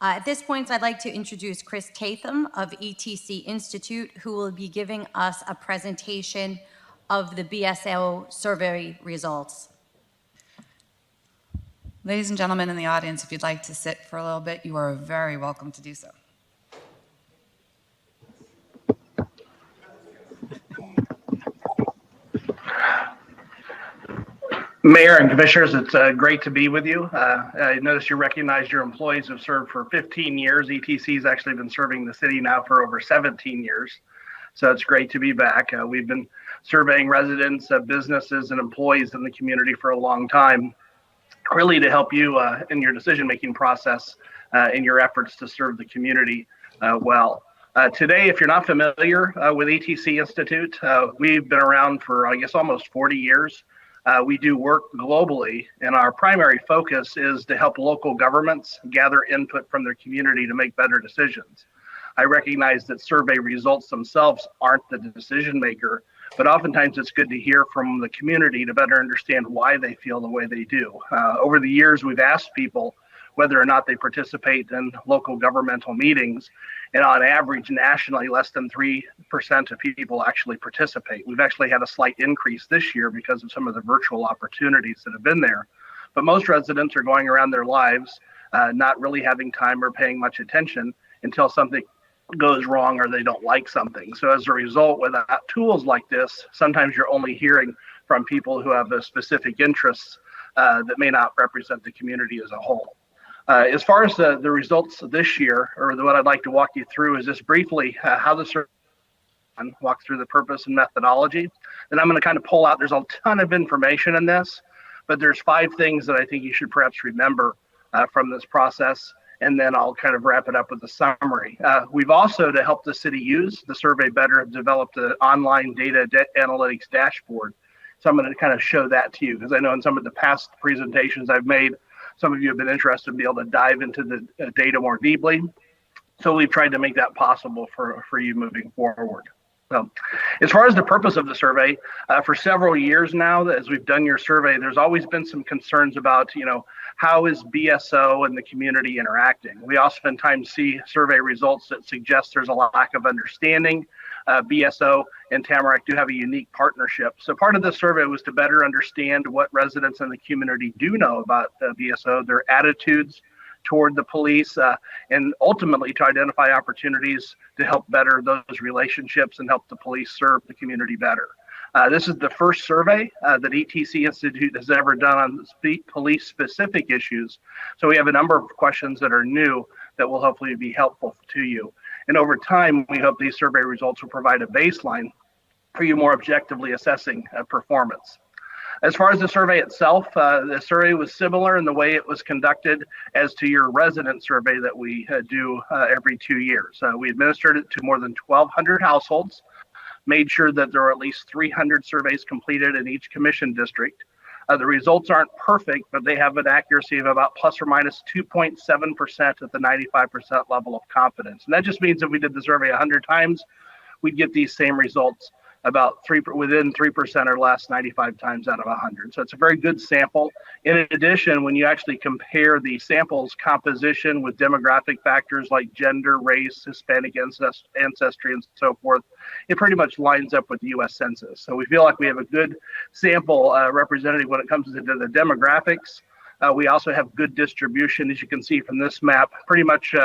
At this point, I'd like to introduce Chris Tatham of ETC Institute, who will be giving us a presentation of the BSO survey results. Ladies and gentlemen in the audience, if you'd like to sit for a little bit, you are very welcome to do so. Mayor and Commissioners, it's great to be with you. I noticed you recognize your employees who've served for 15 years. ETC has actually been serving the city now for over 17 years. So it's great to be back. We've been surveying residents, businesses, and employees in the community for a long time, really to help you in your decision-making process in your efforts to serve the community well. Today, if you're not familiar with ETC Institute, we've been around for, I guess, almost 40 years. We do work globally, and our primary focus is to help local governments gather input from their community to make better decisions. I recognize that survey results themselves aren't the decision maker, but oftentimes it's good to hear from the community to better understand why they feel the way they do. Over the years, we've asked people whether or not they participate in local governmental meetings. And on average, nationally, less than 3% of people actually participate. We've actually had a slight increase this year because of some of the virtual opportunities that have been there. But most residents are going around their lives not really having time or paying much attention until something goes wrong or they don't like something. So as a result, without tools like this, sometimes you're only hearing from people who have a specific interests that may not represent the community as a whole. As far as the results this year, or what I'd like to walk you through is just briefly how the survey walk through the purpose and methodology. And I'm going to kind of pull out, there's a ton of information in this, but there's 5 things that I think you should perhaps remember from this process. And then I'll kind of wrap it up with a summary. We've also, to help the city use the survey better, developed an online data analytics dashboard. So I'm going to kind of show that to you because I know in some of the past presentations I've made, some of you have been interested in being able to dive into the data more deeply. So we've tried to make that possible for you moving forward. So as far as the purpose of the survey, for several years now, as we've done your survey, there's always been some concerns about, how is BSO and the community interacting? We oftentimes see survey results that suggest there's a lack of understanding. BSO and Tamarac do have a unique partnership. So part of the survey was to better understand what residents in the community do know about BSO, their attitudes toward the police, and ultimately to identify opportunities to help better those relationships and help the police serve the community better. This is the first survey that ETC Institute has ever done on police-specific issues. So we have a number of questions that are new that will hopefully be helpful to you. And over time, we hope these survey results will provide a baseline for you more objectively assessing performance. As far as the survey itself, the survey was similar in the way it was conducted as to your resident survey that we do every 2 years. We administered it to more than 1,200 households, made sure that there are at least 300 surveys completed in each commission district. The results aren't perfect, but they have an accuracy of about plus or minus 2.7% at the 95% level of confidence. And that just means if we did the survey 100 times, we'd get these same results about within 3% or less 95 times out of 100. So it's a very good sample. In addition, when you actually compare the sample's composition with demographic factors like gender, race, Hispanic ancestry, and so forth, it pretty much lines up with the U.S. Census. So we feel like we have a good sample representative when it comes to the demographics. We also have good distribution, as you can see from this map. Pretty much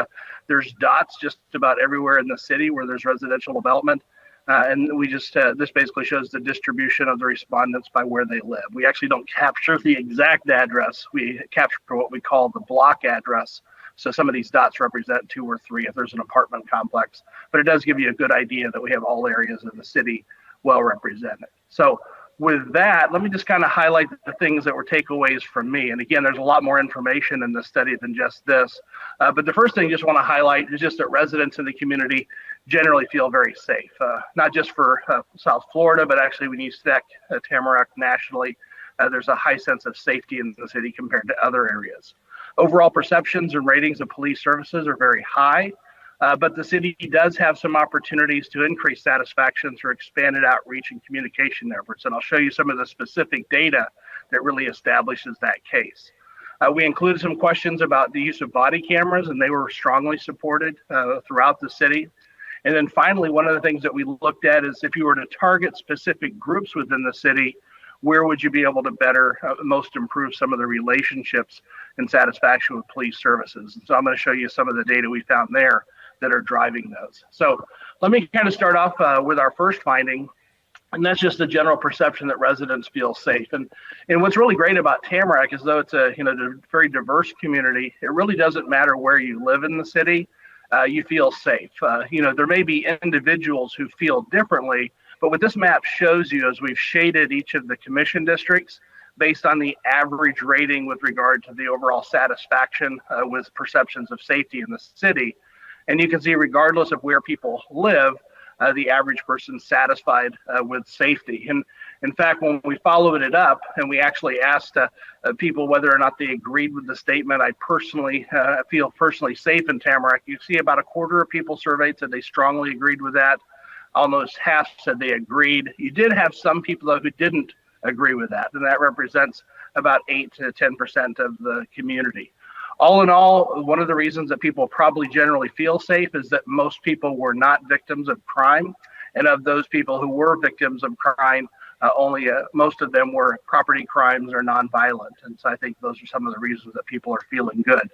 there's dots just about everywhere in the city where there's residential development. And we just, this basically shows the distribution of the respondents by where they live. We actually don't capture the exact address. We capture what we call the block address. So some of these dots represent 2 or 3 if there's an apartment complex. But it does give you a good idea that we have all areas of the city well represented. So with that, let me just kind of highlight the things that were takeaways from me. And again, there's a lot more information in the study than just this. But the first thing I just want to highlight is just that residents in the community generally feel very safe, not just for South Florida, but actually when you stack Tamarac nationally, there's a high sense of safety in the city compared to other areas. Overall perceptions and ratings of police services are very high. But the city does have some opportunities to increase satisfaction through expanded outreach and communication efforts. And I'll show you some of the specific data that really establishes that case. We included some questions about the use of body cameras, and they were strongly supported throughout the city. And then finally, one of the things that we looked at is if you were to target specific groups within the city, where would you be able to better most improve some of the relationships and satisfaction with police services? And so I'm going to show you some of the data we found there that are driving those. So let me kind of start off with our first finding, and that's just the general perception that residents feel safe. And what's really great about Tamarac is, though it's a very diverse community, it really doesn't matter where you live in the city, you feel safe. There may be individuals who feel differently, but what this map shows you is we've shaded each of the commission districts based on the average rating with regard to the overall satisfaction with perceptions of safety in the city. And you can see, regardless of where people live, the average person's satisfied with safety. And in fact, when we followed it up and we actually asked people whether or not they agreed with the statement, I personally feel personally safe in Tamarac, you see about a quarter of people surveyed said they strongly agreed with that. Almost half said they agreed. You did have some people, though, who didn't agree with that, and that represents about 8 to 10% of the community. All in all, one of the reasons that people probably generally feel safe is that most people were not victims of crime, and of those people who were victims of crime, only most of them were property crimes or nonviolent. And so I think those are some of the reasons that people are feeling good.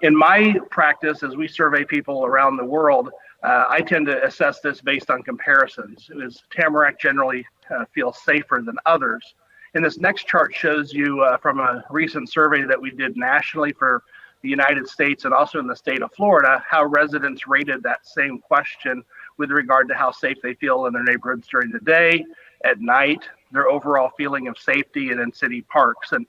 In my practice, as we survey people around the world, I tend to assess this based on comparisons. Is Tamarac generally feels safer than others? And this next chart shows you from a recent survey that we did nationally for the United States and also in the state of Florida, how residents rated that same question with regard to how safe they feel in their neighborhoods during the day, at night, their overall feeling of safety, and in city parks. And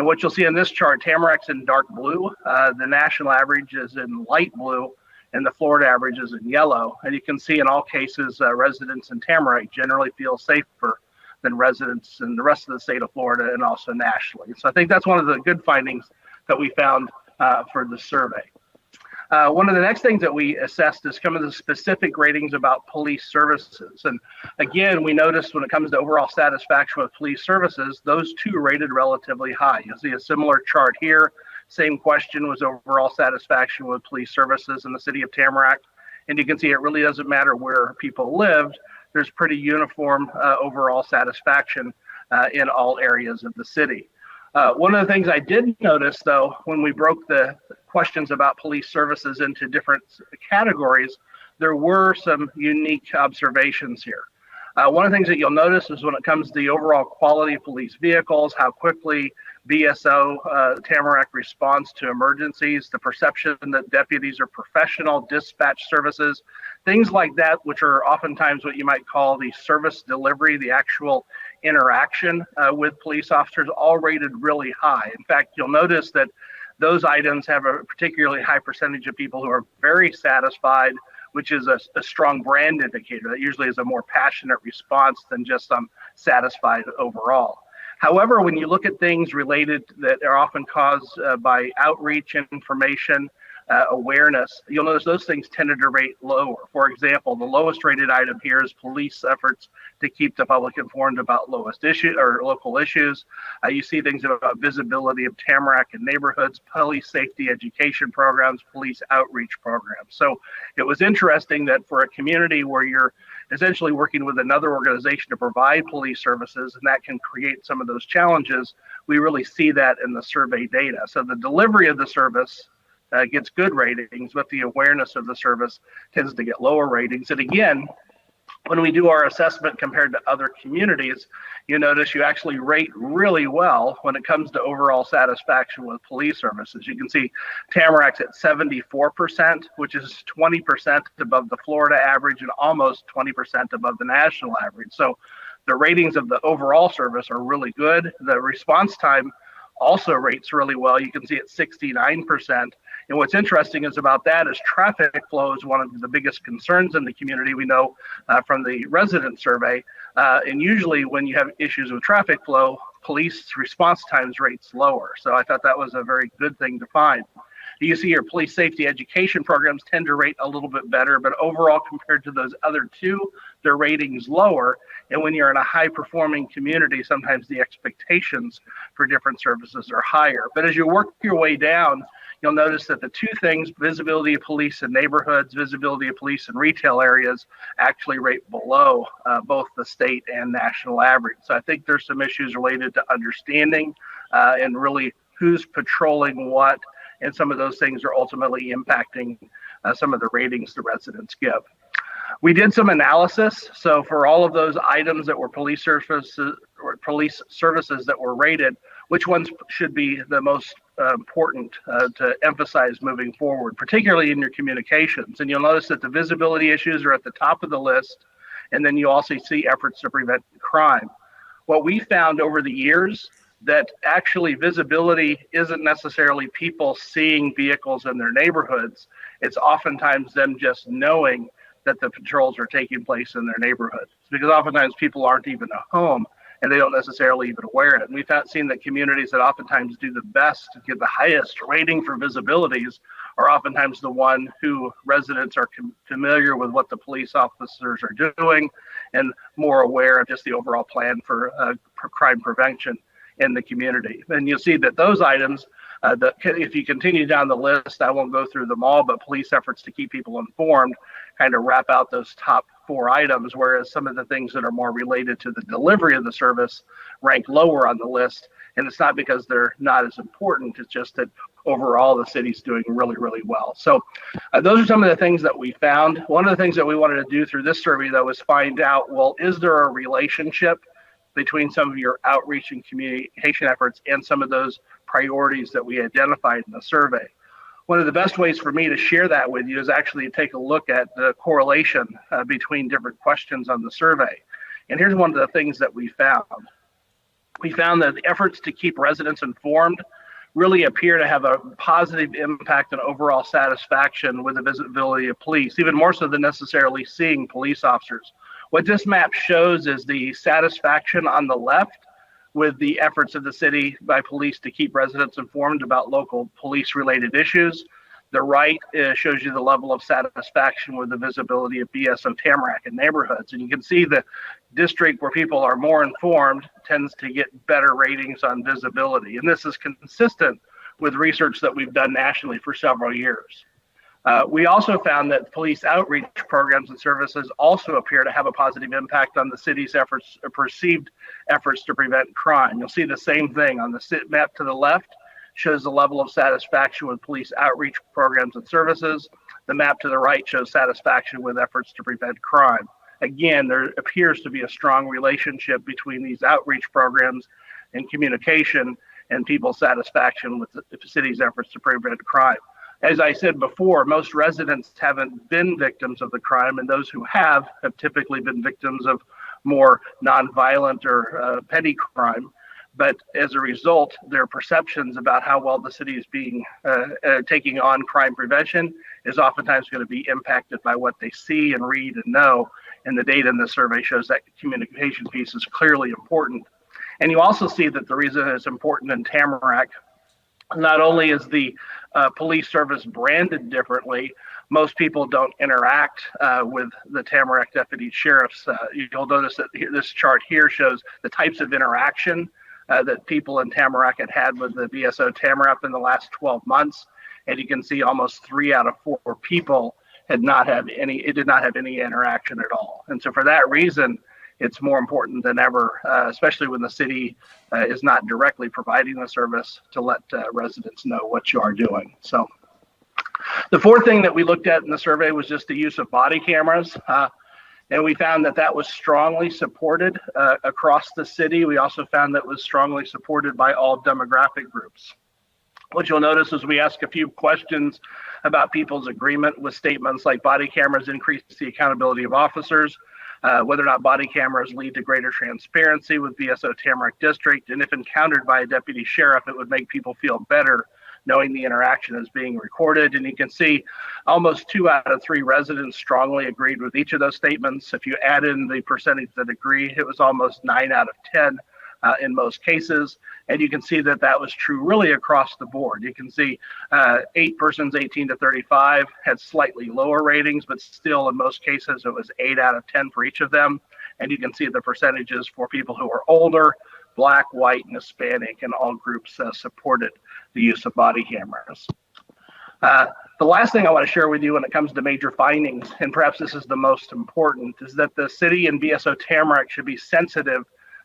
what you'll see in this chart, Tamarac's in dark blue, the national average is in light blue, and the Florida average is in yellow. And you can see in all cases, residents in Tamarac generally feel safer than residents in the rest of the state of Florida and also nationally. So I think that's one of the good findings that we found for the survey. One of the next things that we assessed is some of the specific ratings about police services. And again, we noticed when it comes to overall satisfaction with police services, those two rated relatively high. You'll see a similar chart here. Same question was overall satisfaction with police services in the city of Tamarac. And you can see it really doesn't matter where people lived. There's pretty uniform overall satisfaction in all areas of the city. One of the things I did notice, though, when we broke the questions about police services into different categories, there were some unique observations here. One of the things that you'll notice is when it comes to the overall quality of police vehicles, how quickly BSO Tamarac responds to emergencies, the perception that deputies are professional, dispatch services, things like that, which are oftentimes what you might call the service delivery, the actual interaction with police officers, all rated really high. In fact, you'll notice that those items have a particularly high percentage of people who are very satisfied, which is a strong brand indicator. That usually is a more passionate response than just satisfied overall. However, when you look at things related that are often caused by outreach, information, awareness, you'll notice those things tended to rate lower. For example, the lowest rated item here is police efforts to keep the public informed about lowest issue or local issues. You see things about visibility of Tamarac in neighborhoods, police safety education programs, police outreach programs. So it was interesting that for a community where you're essentially working with another organization to provide police services, and that can create some of those challenges, we really see that in the survey data. So the delivery of the service gets good ratings, but the awareness of the service tends to get lower ratings. And again, when we do our assessment compared to other communities, you notice you actually rate really well when it comes to overall satisfaction with police services. You can see Tamarac's at 74%, which is 20% above the Florida average and almost 20% above the national average. So the ratings of the overall service are really good. The response time also rates really well. You can see it's 69%. And what's interesting is about that is traffic flow is one of the biggest concerns in the community. We know from the resident survey, and usually when you have issues with traffic flow, police response times rates lower. So I thought that was a very good thing to find. You see your police safety education programs tend to rate a little bit better, but overall compared to those other two, their ratings lower. And when you're in a high performing community, sometimes the expectations for different services are higher. But as you work your way down, you'll notice that the two things, visibility of police in neighborhoods, visibility of police in retail areas, actually rate below both the state and national average. So I think there's some issues related to understanding and really who's patrolling what, and some of those things are ultimately impacting some of the ratings the residents give. We did some analysis. So for all of those items that were police services that were rated, which ones should be the most important to emphasize moving forward, particularly in your communications. And you'll notice that the visibility issues are at the top of the list, and then you also see efforts to prevent crime. What we found over the years, that actually visibility isn't necessarily people seeing vehicles in their neighborhoods. It's oftentimes them just knowing that the patrols are taking place in their neighborhoods, because oftentimes people aren't even at home and they don't necessarily even wear it. And we've seen that communities that oftentimes do the best to get the highest rating for visibilities are oftentimes the one who residents are familiar with what the police officers are doing and more aware of just the overall plan for crime prevention in the community. And you'll see that those items, if you continue down the list, I won't go through them all, but police efforts to keep people informed kind of wrap out those top 4 items, whereas some of the things that are more related to the delivery of the service rank lower on the list. And it's not because they're not as important, it's just that overall the city's doing really, really well. So those are some of the things that we found. One of the things that we wanted to do through this survey, though, is find out, well, is there a relationship between some of your outreach and communication efforts and some of those priorities that we identified in the survey? One of the best ways for me to share that with you is actually to take a look at the correlation between different questions on the survey. And here's one of the things that we found. We found that the efforts to keep residents informed really appear to have a positive impact on overall satisfaction with the visibility of police, even more so than necessarily seeing police officers. What this map shows is the satisfaction on the left with the efforts of the city by police to keep residents informed about local police-related issues. The right shows you the level of satisfaction with the visibility of BSO Tamarac in neighborhoods. And you can see the district where people are more informed tends to get better ratings on visibility. And this is consistent with research that we've done nationally for several years. We also found that police outreach programs and services also appear to have a positive impact on the city's efforts, perceived efforts to prevent crime. You'll see the same thing on the map to the left shows the level of satisfaction with police outreach programs and services. The map to the right shows satisfaction with efforts to prevent crime. Again, there appears to be a strong relationship between these outreach programs and communication and people's satisfaction with the city's efforts to prevent crime. As I said before, most residents haven't been victims of the crime, and those who have typically been victims of more nonviolent or petty crime. But as a result, their perceptions about how well the city is being taking on crime prevention is oftentimes going to be impacted by what they see and read and know. And the data in the survey shows that communication piece is clearly important. And you also see that the reason it's important in Tamarac, not only is the police service branded differently, most people don't interact with the Tamarac deputy sheriffs. You'll notice that this chart here shows the types of interaction that people in Tamarac had with the BSO Tamarac in the last 12 months. And you can see almost 3 out of 4 people did not have any interaction at all. And so for that reason, it's more important than ever, especially when the city is not directly providing the service, to let residents know what you are doing. So the fourth thing that we looked at in the survey was just the use of body cameras. And we found that that was strongly supported across the city. We also found that it was strongly supported by all demographic groups. What you'll notice is we ask a few questions about people's agreement with statements like body cameras increase the accountability of officers, whether or not body cameras lead to greater transparency with BSO Tamarac District, and if encountered by a deputy sheriff, it would make people feel better knowing the interaction is being recorded. And you can see almost 2 out of 3 residents strongly agreed with each of those statements. If you add in the percentage that agree, it was almost 9 out of 10 in most cases. And you can see that that was true really across the board. You can see 8 persons 18 to 35 had slightly lower ratings, but still in most cases it was 8 out of 10 for each of them. And you can see the percentages for people who are older, Black, white, and Hispanic, and all groups supported the use of body cameras. The last thing I want to share with you when it comes to major findings, and perhaps this is the most important, is that the city and BSO Tamarac should be sensitive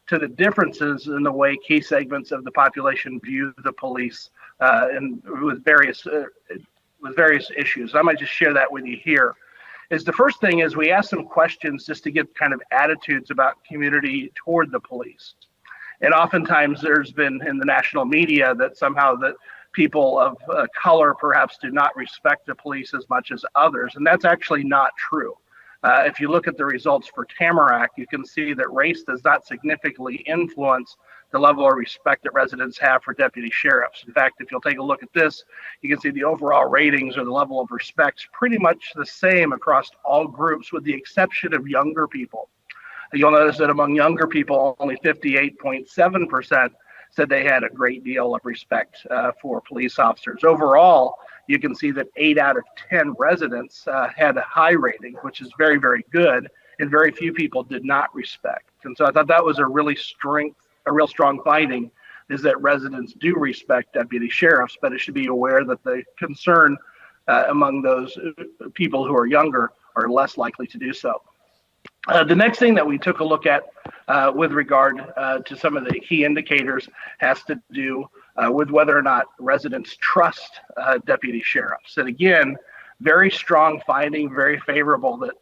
to the differences in the way key segments of the population view the police and with various issues. I might just share that with you here. Is the first thing is we ask some questions just to get kind of attitudes about community toward the police. And oftentimes there's been in the national media that somehow that people of color perhaps do not respect the police as much as others. And that's actually not true. If you look at the results for Tamarac, you can see that race does not significantly influence the level of respect that residents have for deputy sheriffs. In fact, if you'll take a look at this, you can see the overall ratings or the level of respect is pretty much the same across all groups with the exception of younger people. You'll notice that among younger people, only 58.7% said they had a great deal of respect for police officers. Overall, you can see that 8 out of 10 residents had a high rating, which is very, very good, and very few people did not respect. And so I thought that was a real strong finding, is that residents do respect deputy sheriffs, but it should be aware that the concern among those people who are younger are less likely to do so. The next thing that we took a look at with regard to some of the key indicators has to do with whether or not residents trust deputy sheriffs. And again, very strong finding, very favorable that,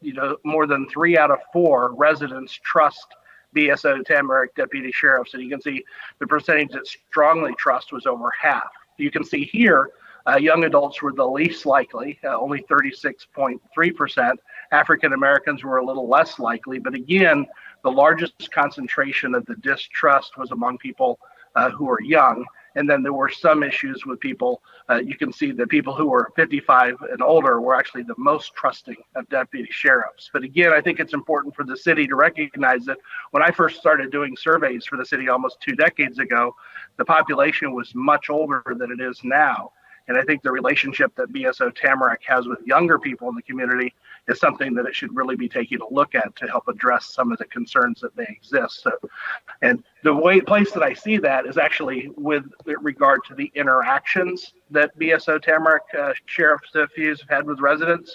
more than 3 out of 4 residents trust BSO Tamarac deputy sheriffs. And you can see the percentage that strongly trust was over half. You can see here, young adults were the least likely, only 36.3%. African Americans were a little less likely, but again, the largest concentration of the distrust was among people who are young. And then there were some issues with people. You can see that people who were 55 and older were actually the most trusting of deputy sheriffs. But again, I think it's important for the city to recognize that when I first started doing surveys for the city almost 2 decades ago, the population was much older than it is now. And I think the relationship that BSO Tamarac has with younger people in the community is something that it should really be taking a look at to help address some of the concerns that may exist. So, and the place that I see that is actually with regard to the interactions that BSO Tamarac sheriff's deputies have had with residents.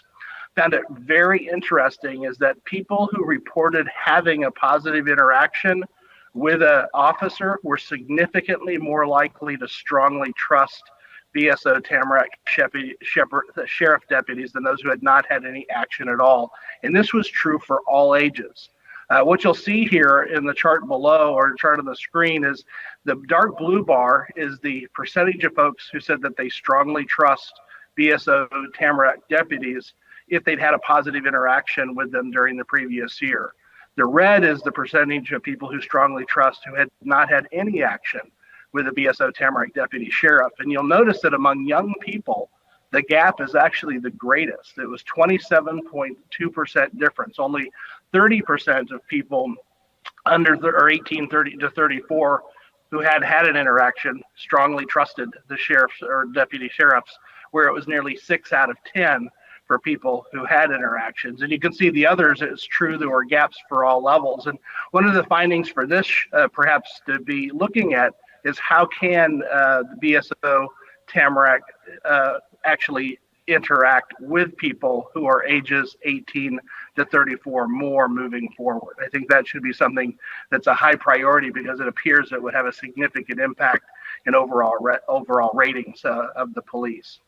Found it very interesting is that people who reported having a positive interaction with an officer were significantly more likely to strongly trust BSO Tamarac sheriff deputies than those who had not had any action at all. And this was true for all ages. What you'll see here in the chart below, or the chart on the screen, is the dark blue bar is the percentage of folks who said that they strongly trust BSO Tamarac deputies if they'd had a positive interaction with them during the previous year. The red is the percentage of people who strongly trust who had not had any action with a BSO Tamarac deputy sheriff. And you'll notice that among young people, the gap is actually the greatest. It was 27.2% difference. Only 30% of people under or 18 to 34 who had an interaction strongly trusted the sheriffs or deputy sheriffs, where it was nearly 6 out of 10 for people who had interactions. And you can see the others, it's true, there were gaps for all levels. And one of the findings for this perhaps to be looking at is how can the BSO Tamarac actually interact with people who are ages 18 to 34 more moving forward. I think that should be something that's a high priority because it appears it would have a significant impact in overall ratings of the police.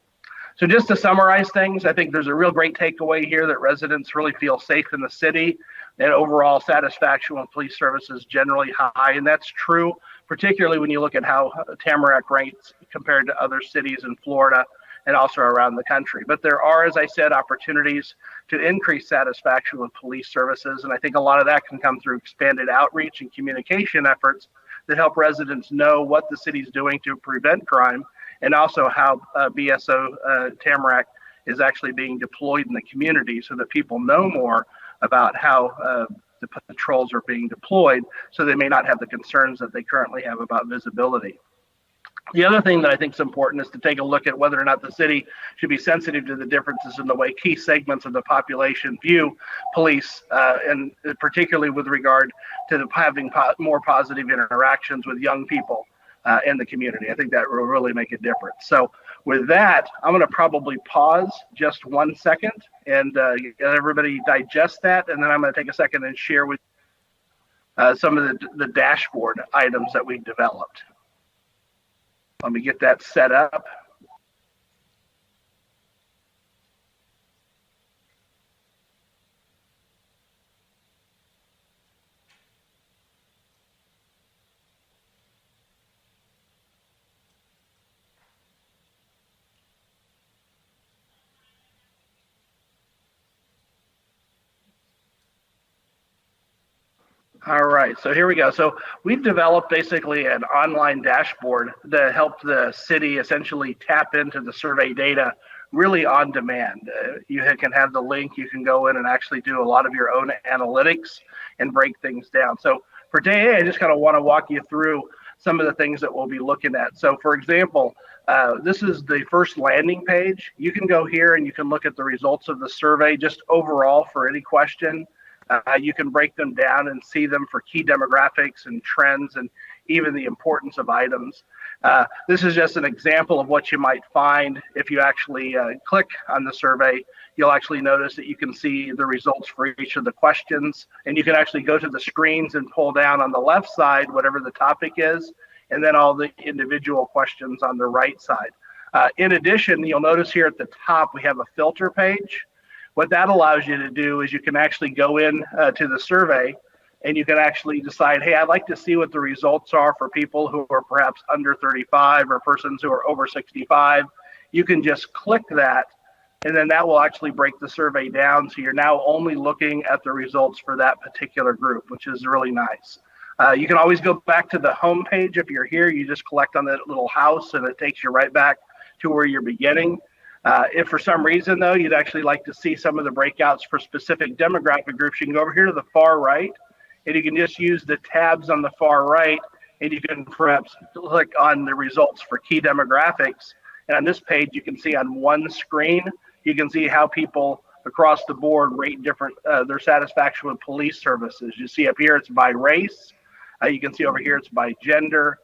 So just to summarize things, I think there's a real great takeaway here that residents really feel safe in the city, and overall satisfaction with police services generally high. And that's true, particularly when you look at how Tamarac ranks compared to other cities in Florida and also around the country. But there are, as I said, opportunities to increase satisfaction with police services. And I think a lot of that can come through expanded outreach and communication efforts that help residents know what the city's doing to prevent crime, and also how BSO Tamarac is actually being deployed in the community so that people know more about how the patrols are being deployed, so they may not have the concerns that they currently have about visibility. The other thing that I think is important is to take a look at whether or not the city should be sensitive to the differences in the way key segments of the population view police, and particularly with regard to having more positive interactions with young people in the community. I think that will really make a difference. So with that, I'm going to probably pause just 1 second and let everybody digest that, and then I'm going to take a second and share with some of the dashboard items that we developed. Let me get that set up. All right, so here we go. So we've developed basically an online dashboard to help the city essentially tap into the survey data really on demand. You can have the link, you can go in and actually do a lot of your own analytics and break things down. So for today, I just kind of want to walk you through some of the things that we'll be looking at. So for example, this is the first landing page. You can go here and you can look at the results of the survey just overall for any question. You can break them down and see them for key demographics and trends and even the importance of items. This is just an example of what you might find if you actually click on the survey. You'll actually notice that you can see the results for each of the questions, and you can actually go to the screens and pull down on the left side whatever the topic is, and then all the individual questions on the right side. In addition, you'll notice here at the top we have a filter page. What that allows you to do is you can actually go in to the survey and you can actually decide, hey, I'd like to see what the results are for people who are perhaps under 35 or persons who are over 65. You can just click that, and then that will actually break the survey down. So you're now only looking at the results for that particular group, which is really nice. You can always go back to the home page. If you're here, you just collect on that little house and it takes you right back to where you're beginning. If for some reason, though, you'd actually like to see some of the breakouts for specific demographic groups, you can go over here to the far right, and you can just use the tabs on the far right, and you can perhaps click on the results for key demographics. And on this page, you can see on one screen, you can see how people across the board rate different their satisfaction with police services. You see up here, it's by race. You can see over here, it's by gender,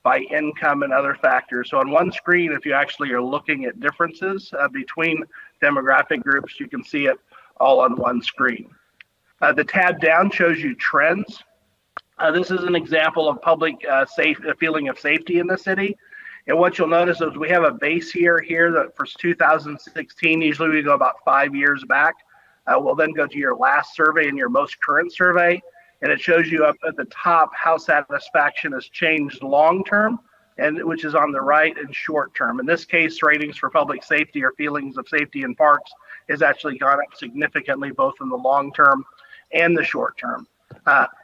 by income, and other factors. So on one screen, if you actually are looking at differences between demographic groups, you can see it all on one screen. The tab down shows you trends. This is an example of public feeling of safety in the city. And what you'll notice is we have a base year here that for 2016, usually we go about 5 years back. We'll then go to your last survey and your most current survey. And it shows you up at the top how satisfaction has changed long-term, and which is on the right, and short-term. In this case, ratings for public safety or feelings of safety in parks has actually gone up significantly, both in the long-term and the short-term.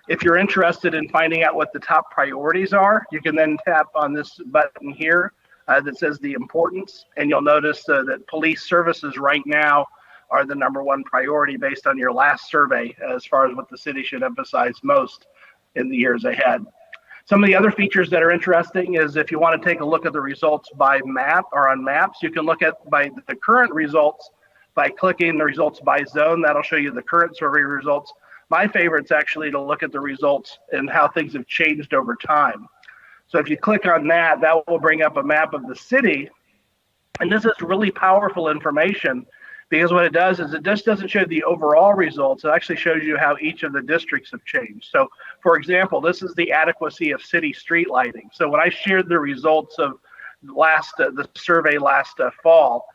If you're interested in finding out what the top priorities are, you can then tap on this button here that says the importance, and you'll notice that police services right now are the number one priority based on your last survey as far as what the city should emphasize most in the years ahead. Some of the other features that are interesting is if you want to take a look at the results by map or on maps, you can look at by the current results by clicking the results by zone. That'll show you the current survey results. My favorite's actually to look at the results and how things have changed over time. So if you click on that, that will bring up a map of the city. And this is really powerful information, because what it does is it just doesn't show the overall results. It actually shows you how each of the districts have changed. So, for example, this is the adequacy of city street lighting. So when I shared the results of the survey last fall,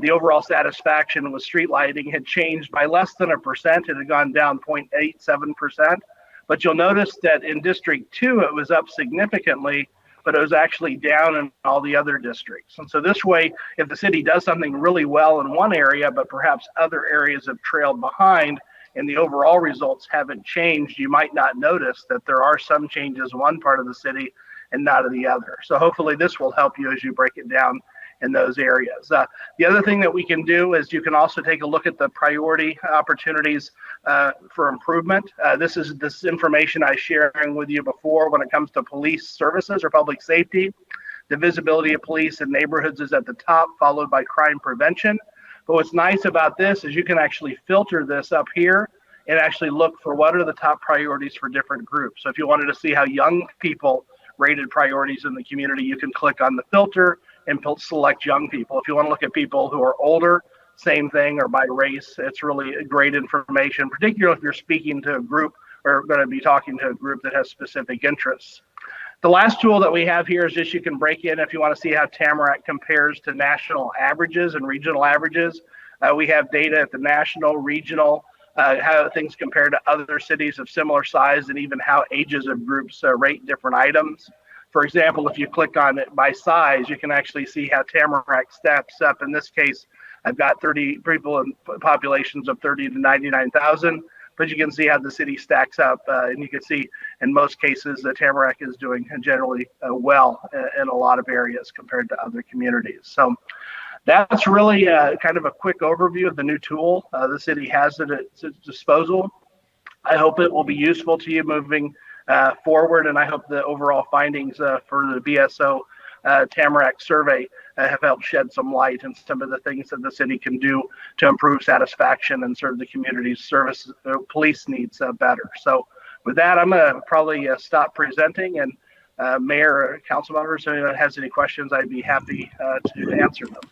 the overall satisfaction with street lighting had changed by less than 1%. It had gone down 0.87%. But you'll notice that in District 2, it was up significantly, but it was actually down in all the other districts. And so this way, if the city does something really well in one area, but perhaps other areas have trailed behind and the overall results haven't changed, you might not notice that there are some changes in one part of the city and not in the other. So hopefully this will help you as you break it down in those areas. The other thing that we can do is you can also take a look at the priority opportunities for improvement. This information I was sharing with you before when it comes to police services or public safety. The visibility of police in neighborhoods is at the top, followed by crime prevention. But what's nice about this is you can actually filter this up here and actually look for what are the top priorities for different groups. So if you wanted to see how young people rated priorities in the community, you can click on the filter and select young people. If you want to look at people who are older, same thing, or by race, it's really great information, particularly if you're speaking to a group or going to be talking to a group that has specific interests. The last tool that we have here is just you can break in if you want to see how Tamarac compares to national averages and regional averages. We have data at the national, regional, how things compare to other cities of similar size, and even how ages of groups rate different items. For example, if you click on it by size, you can actually see how Tamarac steps up. In this case, I've got 30 people in populations of 30 to 99,000. But you can see how the city stacks up, and you can see in most cases that Tamarac is doing generally well in a lot of areas compared to other communities. So that's really kind of a quick overview of the new tool the city has at its disposal. I hope it will be useful to you moving forward, and I hope the overall findings for the BSO Tamarac survey have helped shed some light on some of the things that the city can do to improve satisfaction and serve the community's service police needs better. So with that, I'm going to probably stop presenting, and Mayor, council members, if anyone has any questions, I'd be happy to answer them.